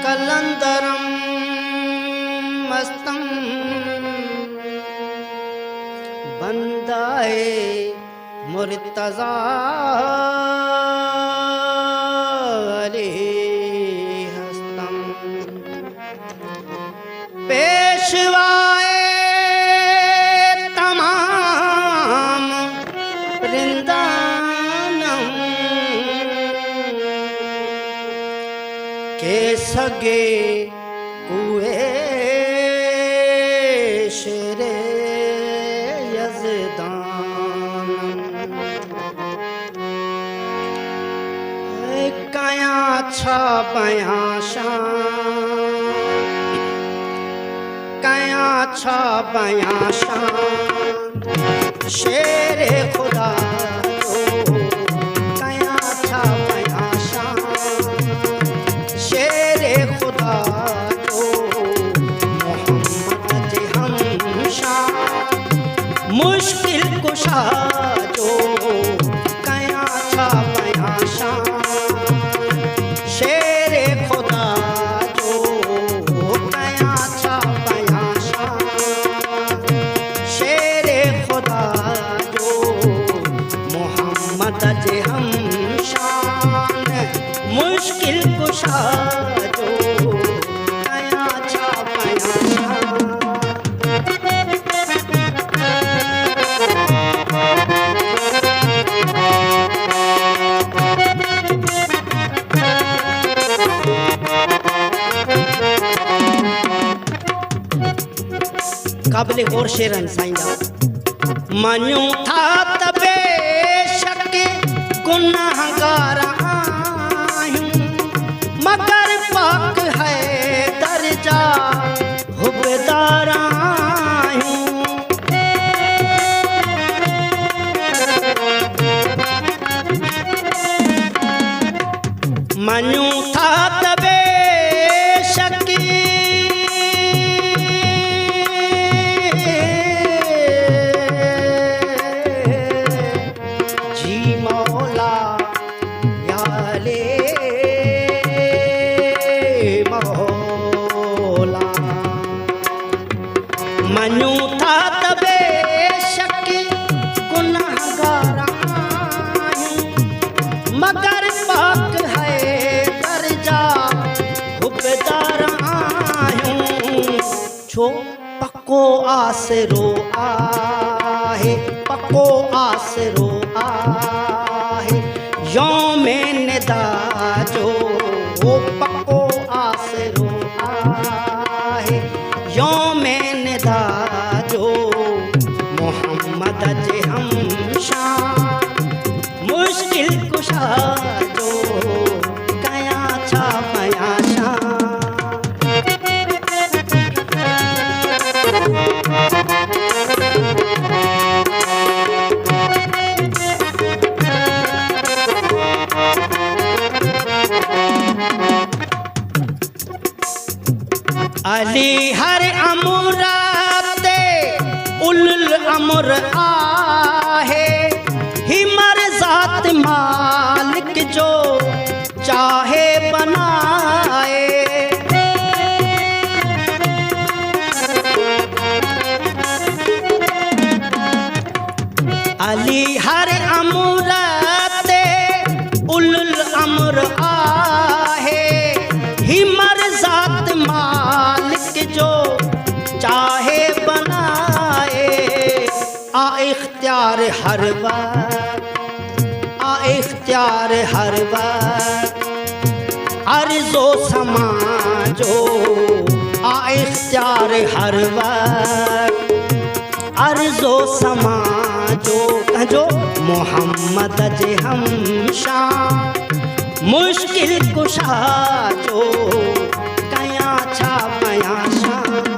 कलंदरम मस्तम बंदाए मुर्तजा हस्तम पेशवाए तमाम वृंदानम के सगे कुए शेरे कया छा बयां शान कया छा बयां शान शेरे खुदा तो कया छा बयां शान शेरे खुदा तो मोहम्मद हम शान मुश्किल कुशा जो कया छा बयां शान शेरे खुदा जो कया छा बयां शान शेरे खुदा जो मोहम्मद जे हम शान मुश्किल कुशा जो कया छा बयां शान काबिल गौर शेरन साईंदा मञूं था त बेशक गुनाहगार आहियूं मगर पाक है दर्जा हुबदार आहियूं मञूं था त बेशक मञूं था त बेशक गुनाहगार आहियूं मगर पाक है दर्जा हुबदार आहियूं छो पक्को आसरो आहे पक्को आसरो आहे यौमे निदा जो पक्को आसरो आहे यौमे निदा जो मोहम्मद जे हम शान मुश्किल कुशा जो कया छा बयां शान अली हर अमुराते उल अमर आहे हिमर जात मालिक जो चाहे बनाए अली हर अमुराते उल अमर आहे हिमर जात मालिक जो चाहे बनाए आ इख्तियार हर वक्त आ इख्तियार हर वक्त अर्ज़ो समाजो आ इख्तियार हर वक्त अर्ज़ो समाजो जो मोहम्मद जे हम शान मुश्किल कुशा जो कया छा बयां शान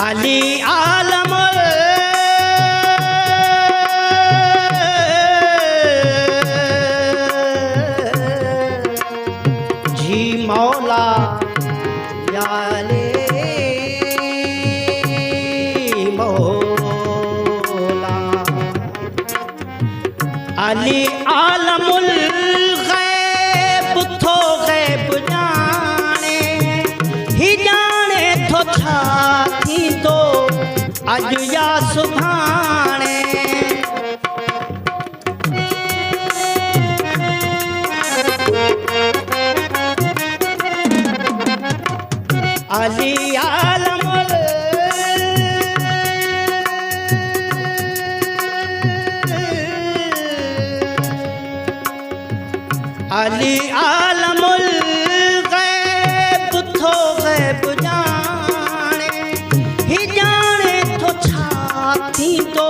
अली आलम जी मौला या थींदो अॼु या सुभाणे। अली आलमुल अली आलमुल गैब थो गैब जाने, ही जाने थो छा थींदो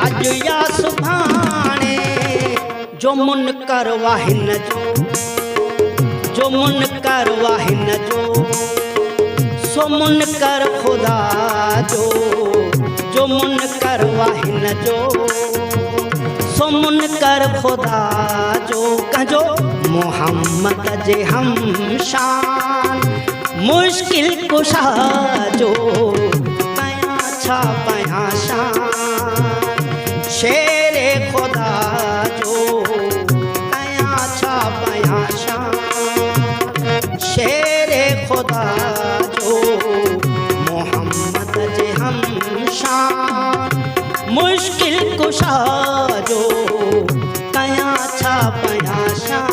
अॼु या सुभाणे। जो मुनकर वाहिन जो मुनकर वाहिन जो, सो मुनकर खुदा जो मुनकर वाहिन जो, सो मुनकर खुदा जो। कजो मोहम्मद जे हम शान मुश्किल कुशा जो, पया छा पया शान शेरे खुदा जो, पया छा पया शान शेरे खुदा जो। मोहम्मद जे हम शान मुश्किल कुशा जो, कया छा पया शान।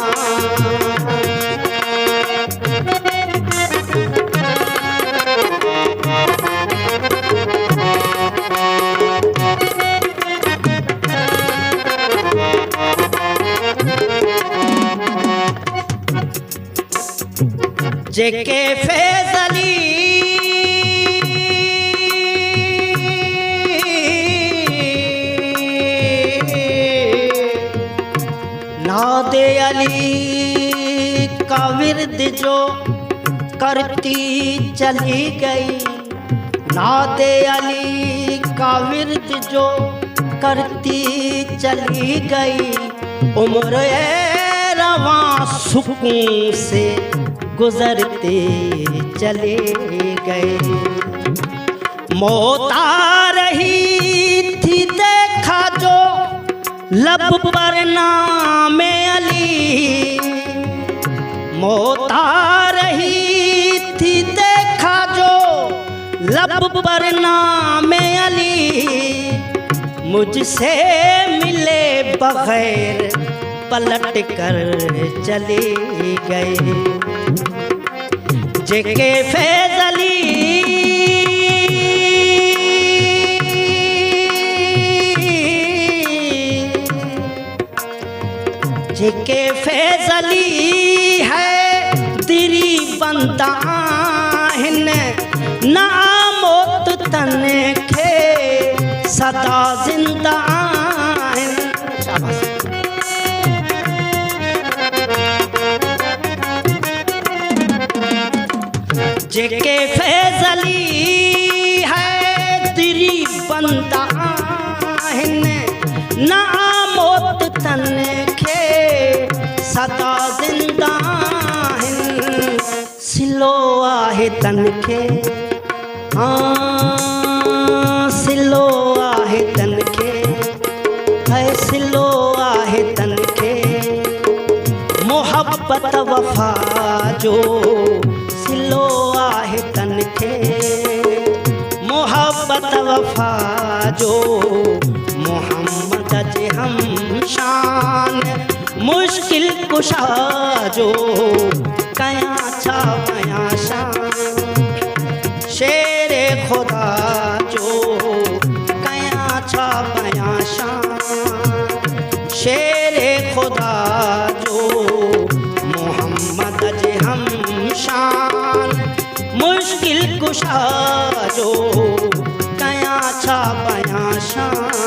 जेके फैज़ली नादे अली का विरद जो करती चली गई, नादे अली का विरद जो करती चली गई। उम्र रवां सुकून से गुजरते चले गए। मौत आ रही थी देखा जो लब पर नामे अली, मौत आ रही थी देखा जो लब पर नामे अली। मुझसे मिले बगैर पलट कर चले गए। जेके फैज़ली जेके फैज़ली है दिरी बंदा हिन ना मौत तन खे सदा जिंदा आहिन। शाबाश। जेके फैज़ली है दिरी बंदा हिन ना मौत तन खे सदा जिंदा हिन। सिलो आहे तन खे सिलो आहे तन खे है सिलो आहे तन खे। मोहब्बत वफा जो सिलो आहे तन खे। मोहब्बत वफा जो मोहम्मद जे हम शान मुश्किल कुशा जो, कया छा पया शान शेरे खुदा जो, कया छा पया शान शेरे खुदा जो। मोहम्मद जे हम शान मुश्किल कुशा जो, कया छा पया शान।